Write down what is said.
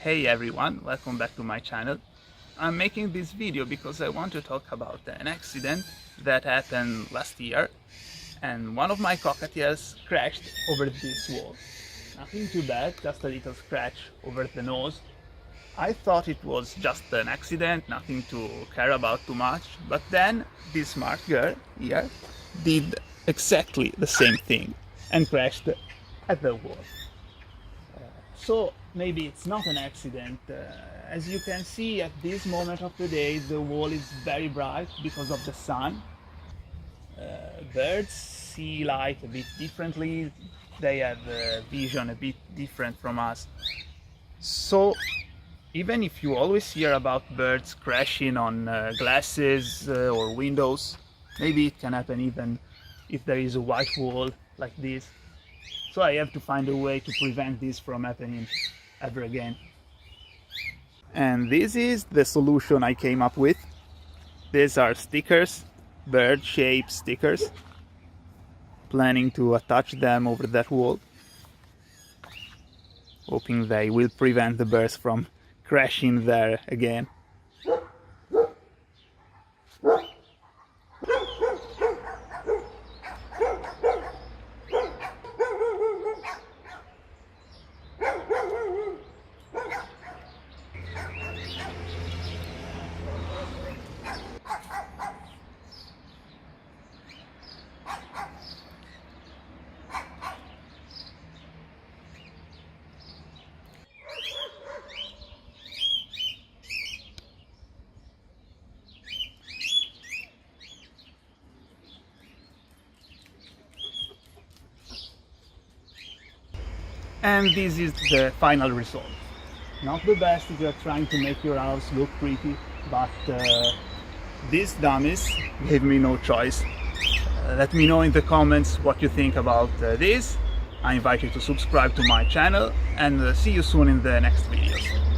Hey everyone, welcome back to my channel. I'm making this video because I want to talk about an accident that happened last year, and one of my cockatiels crashed over this wall. Nothing too bad, just a little scratch over the nose. I thought it was just an accident, nothing to care about too much, but then this smart girl here did exactly the same thing and crashed at the wall. So maybe it's not an accident. As you can see, at this moment of the day, the wall is very bright because of the sun. Birds see light a bit differently. They have a vision a bit different from us. So even if you always hear about birds crashing on glasses or windows, maybe it can happen even if there is a white wall like this. So I have to find a way to prevent this from happening ever again. And this is the solution I came up with. These are stickers, bird-shaped stickers. Planning to attach them over that wall, hoping they will prevent the birds from crashing there again. And this is the final result. Not the best if you're trying to make your house look pretty, but these dummies gave me no choice. Let me know in the comments what you think about this. I invite you to subscribe to my channel and see you soon in the next videos.